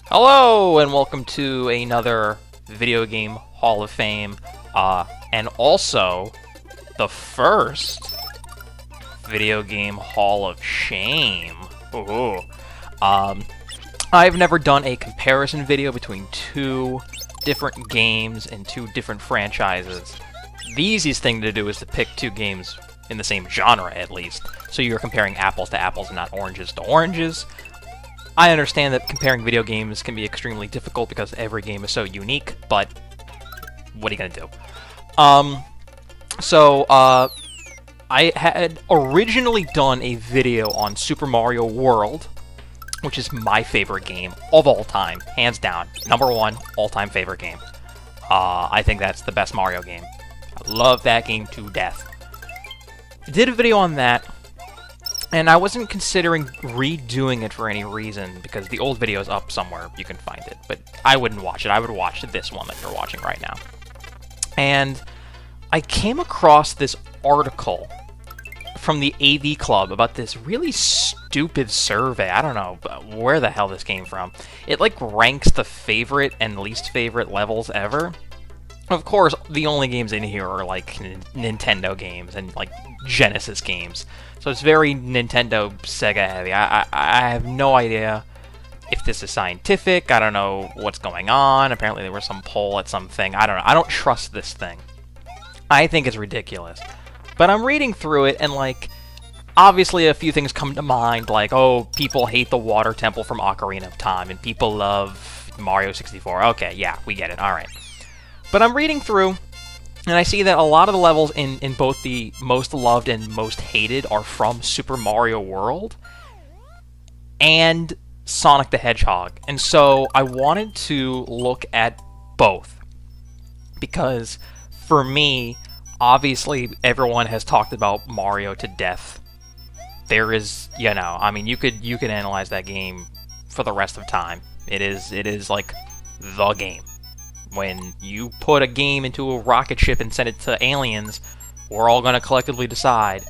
Hello, and welcome to another Video Game Hall of Fame, and also the first Video Game Hall of Shame. Ooh. I've never done a comparison video between two different games and two different franchises. The easiest thing to do is to pick two games in the same genre, at least, so you're comparing apples to apples and not oranges to oranges. I understand that comparing video games can be extremely difficult because every game is so unique, but what are you gonna do? I had originally done a video on Super Mario World, which is my favorite game of all time, hands down, #1 all-time favorite game. I think that's the best Mario game. I love that game to death. Did a video on that. And I wasn't considering redoing it for any reason, because the old video is up somewhere, you can find it. But I wouldn't watch it, I would watch this one that you're watching right now. And I came across this article from the AV Club about this really stupid survey. I don't know where the hell this came from. It like ranks the favorite and least favorite levels ever. Of course, the only games in here are like Nintendo games and like Genesis games. So it's very Nintendo, Sega heavy. I have no idea if this is scientific. I don't know what's going on. Apparently there was some poll at something. I don't know. I don't trust this thing. I think it's ridiculous. But I'm reading through it and like, obviously a few things come to mind, like, oh, people hate the water temple from Ocarina of Time and people love Mario 64. Okay, yeah, we get it. Alright. But I'm reading through, and I see that a lot of the levels in both the most loved and most hated are from Super Mario World and Sonic the Hedgehog. And so I wanted to look at both. Because for me, obviously everyone has talked about Mario to death. There is, you know, I mean, you could analyze that game for the rest of time. It is like the game. When you put a game into a rocket ship and send it to aliens, we're all going to collectively decide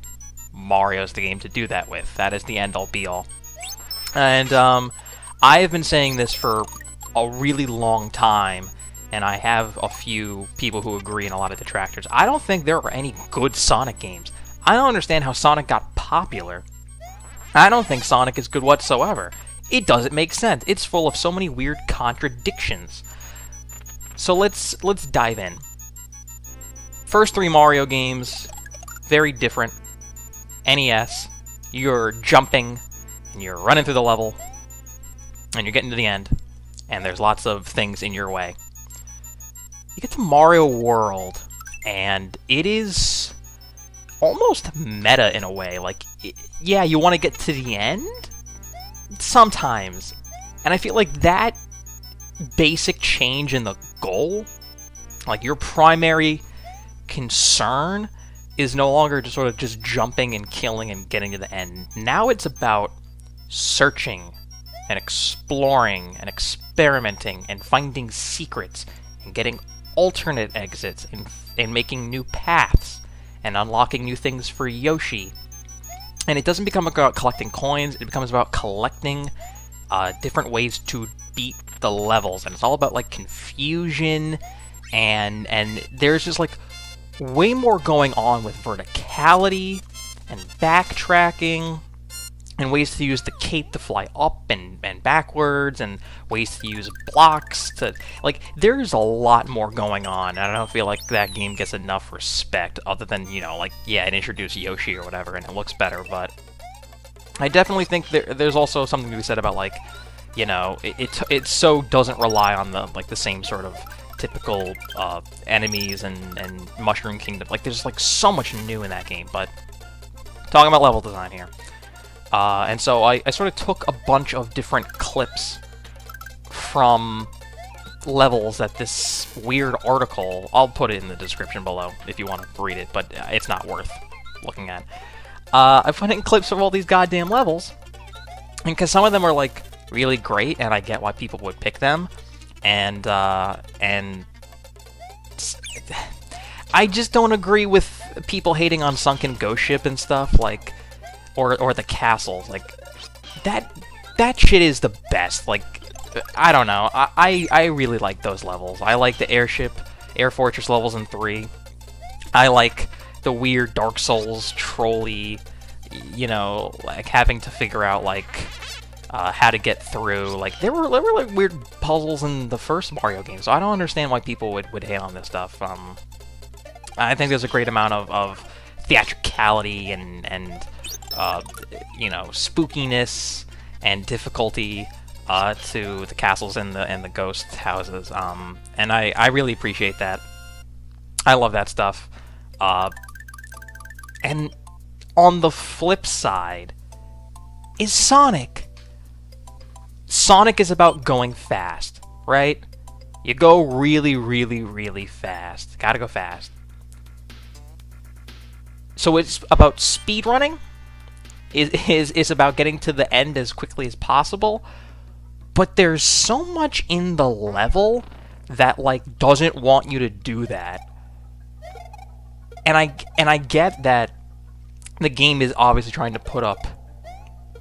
Mario's the game to do that with. That is the end-all be-all. And I have been saying this for a really long time, and I have a few people who agree and a lot of detractors. I don't think there are any good Sonic games. I don't understand how Sonic got popular. I don't think Sonic is good whatsoever. It doesn't make sense. It's full of so many weird contradictions. So let's dive in. First three Mario games, very different. NES, you're jumping, and you're running through the level, and you're getting to the end, and there's lots of things in your way. You get to Mario World, and it is almost meta in a way. Like, yeah, you want to get to the end? Sometimes. And I feel like that basic change in the goal, like your primary concern is no longer just sort of just jumping and killing and getting to the end. Now it's about searching and exploring and experimenting and finding secrets and getting alternate exits and making new paths and unlocking new things for Yoshi. And it doesn't become about collecting coins, it becomes about collecting different ways to beat the levels, and it's all about like confusion and there's just like way more going on with verticality and backtracking and ways to use the cape to fly up and backwards and ways to use blocks to, like, there's a lot more going on, and I don't feel like that game gets enough respect other than, you know, like, yeah, it introduced Yoshi or whatever and it looks better, but I definitely think there's also something to be said about, like, you know, it so doesn't rely on the, like, the same sort of typical enemies and Mushroom Kingdom. Like, there's, like, so much new in that game, but talking about level design here. And so I sort of took a bunch of different clips from levels that this weird article, I'll put it in the description below if you want to read it, but it's not worth looking at. I put in clips of all these goddamn levels, and because some of them are, like, really great, and I get why people would pick them, and I just don't agree with people hating on Sunken Ghost Ship and stuff, like, or the castles, like, that shit is the best, like, I don't know. I really like those levels. I like the Air Fortress levels in 3. I like the weird Dark Souls trolly, you know, like having to figure out like how to get through. Like there were like weird puzzles in the first Mario game, so I don't understand why people would hate on this stuff. I think there's a great amount of theatricality and you know, spookiness and difficulty to the castles and the ghost houses, and I really appreciate that. I love that stuff. And on the flip side is Sonic. Sonic is about going fast, right? You go really, really, really fast. Gotta go fast. So it's about speedrunning. Is about getting to the end as quickly as possible. But there's so much in the level that like doesn't want you to do that. And I get that the game is obviously trying to put up,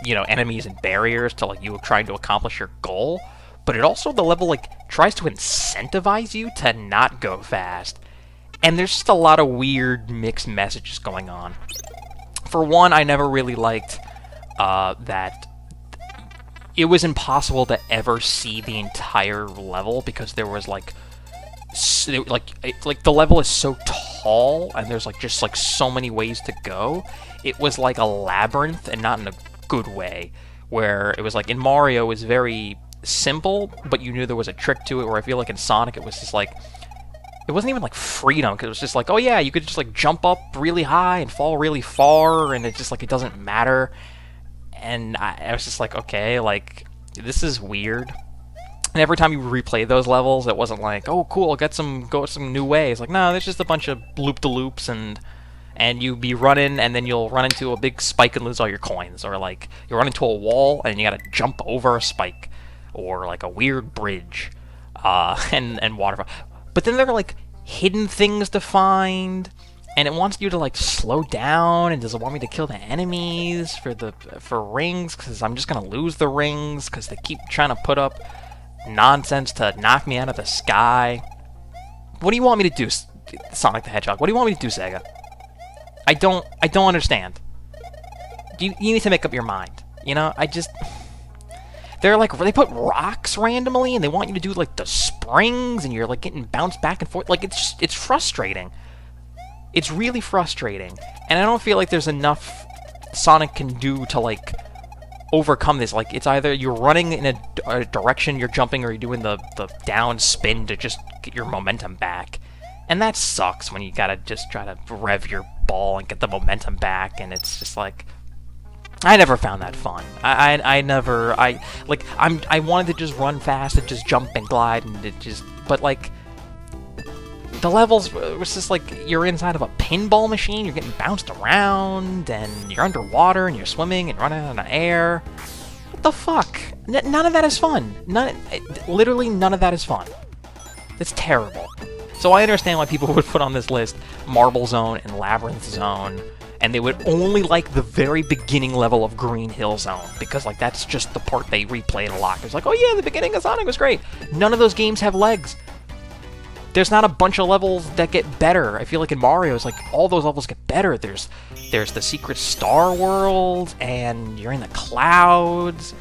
you know, enemies and barriers to like you trying to accomplish your goal, but it also, the level like tries to incentivize you to not go fast. And there's just a lot of weird mixed messages going on. For one, I never really liked that it was impossible to ever see the entire level because there was like the level is so tall and there's like just like so many ways to go. It was like a labyrinth, and not in a good way, where it was like in Mario it was very simple, but you knew there was a trick to it, where I feel like in Sonic it was just like, it wasn't even like freedom, because it was just like, oh yeah, you could just like jump up really high and fall really far, and it's just like it doesn't matter. And I was just like, okay, like this is weird. And every time you replay those levels, it wasn't like, oh cool, go some new ways. Like, no, there's just a bunch of loop-de-loops, and you be running, and then you'll run into a big spike and lose all your coins, or like you run into a wall and you gotta jump over a spike, or like a weird bridge, and waterfall. But then there are like hidden things to find, and it wants you to like slow down, and does it want me to kill the enemies for rings, because I'm just gonna lose the rings because they keep trying to put up nonsense to knock me out of the sky. What do you want me to do, Sonic the Hedgehog? What do you want me to do, Sega? I don't understand. You need to make up your mind. You know, they're like, they put rocks randomly, and they want you to do like the springs, and you're like getting bounced back and forth. Like it's frustrating. It's really frustrating, and I don't feel like there's enough Sonic can do to like overcome this. Like, it's either you're running in a direction you're jumping, or you're doing the down spin to just get your momentum back. And that sucks when you gotta just try to rev your ball and get the momentum back, and it's just like, I never found that fun. I wanted to just run fast and just jump and glide, and but like, the levels was just like, you're inside of a pinball machine, you're getting bounced around, and you're underwater, and you're swimming and running out of air. What the fuck? None of that is fun. Literally none of that is fun. It's terrible. So I understand why people would put on this list Marble Zone and Labyrinth Zone, and they would only like the very beginning level of Green Hill Zone, because like that's just the part they replayed a lot. It's like, oh yeah, the beginning of Sonic was great. None of those games have legs. There's not a bunch of levels that get better. I feel like in Mario, it's like all those levels get better. There's the secret star world, and you're in the clouds,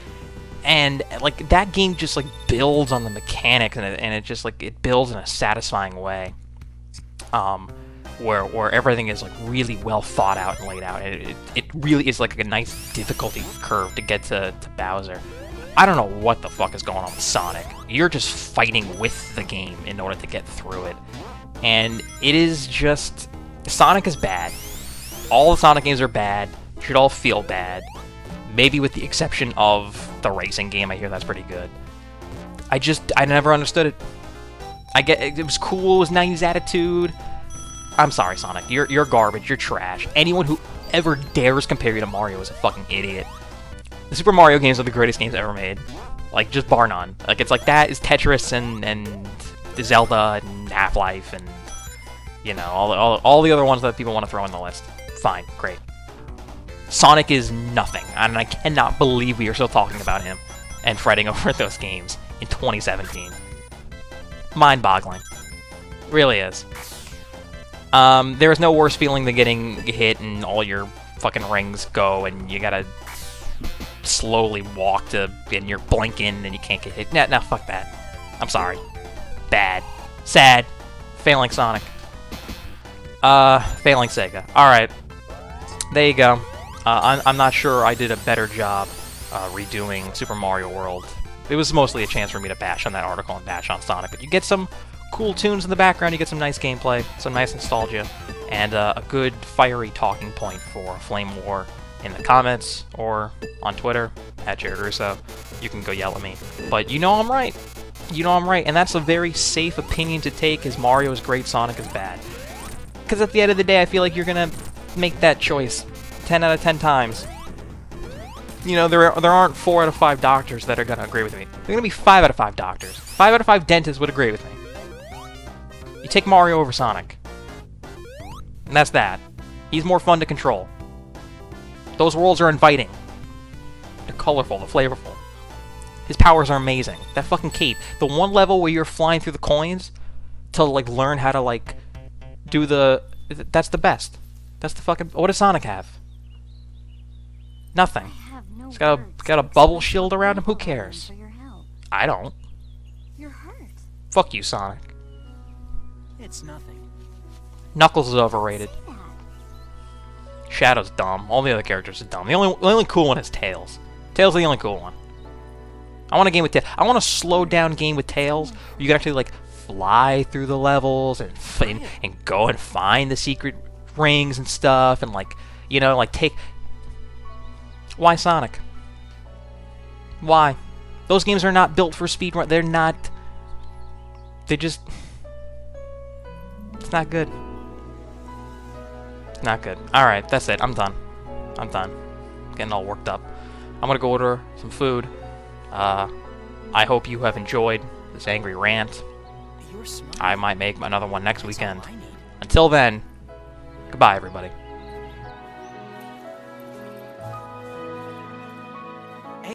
and like that game just like builds on the mechanics, and it just like it builds in a satisfying way, where everything is like really well thought out and laid out. And it really is like a nice difficulty curve to get to Bowser. I don't know what the fuck is going on with Sonic. You're just fighting with the game in order to get through it. And it is just, Sonic is bad. All the Sonic games are bad. Should all feel bad. Maybe with the exception of the racing game. I hear that's pretty good. I never understood it. I get it was cool, it was 90s attitude. I'm sorry, Sonic. You're garbage, you're trash. Anyone who ever dares compare you to Mario is a fucking idiot. The Super Mario games are the greatest games ever made. Like, just bar none. Like, it's like that is Tetris and Zelda and Half-Life and, you know, all the other ones that people want to throw on the list. Fine, great. Sonic is nothing, and I cannot believe we are still talking about him and fretting over those games. in 2017. Mind-boggling. Really is. There is no worse feeling than getting hit and all your fucking rings go and you gotta slowly walk to, and you're blinking and you can't get hit. Nah, fuck that. I'm sorry. Bad. Sad. Failing Sonic. Failing Sega. Alright. There you go. I'm not sure I did a better job redoing Super Mario World. It was mostly a chance for me to bash on that article and bash on Sonic, but you get some cool tunes in the background, you get some nice gameplay, some nice nostalgia, and a good fiery talking point for Flame War in the comments or on Twitter at Jared Russo. You can go yell at me. But you know I'm right. You know I'm right, and that's a very safe opinion to take, as Mario is great, Sonic is bad. Because at the end of the day, I feel like you're gonna make that choice 10 out of 10 times. You know, there aren't 4 out of 5 doctors that are gonna agree with me. There are gonna be 5 out of 5 doctors. 5 out of 5 dentists would agree with me. You take Mario over Sonic. And that's that. He's more fun to control. Those worlds are inviting. They're colorful, they're flavorful. His powers are amazing. That fucking cape. The one level where you're flying through the coins to, like, learn how to, like, do the... That's the best. That's the fucking... What does Sonic have? Nothing. He's got a bubble shield around him? Who cares? I don't. You're hurt. Fuck you, Sonic. It's nothing. Knuckles is overrated. Shadow's dumb. All the other characters are dumb. The only cool one is Tails. Tails is the only cool one. I want a game with Tails. I want a slowed down game with Tails where you can actually, like, fly through the levels and go and find the secret rings and stuff and, like, you know, like, take... Why Sonic? Why? Those games are not built for speedrun. They're not... They just... It's not good. Not good. Alright, that's it. I'm done. I'm done. Getting all worked up. I'm gonna go order some food. I hope you have enjoyed this angry rant. I might make another one next weekend. Until then, goodbye, everybody.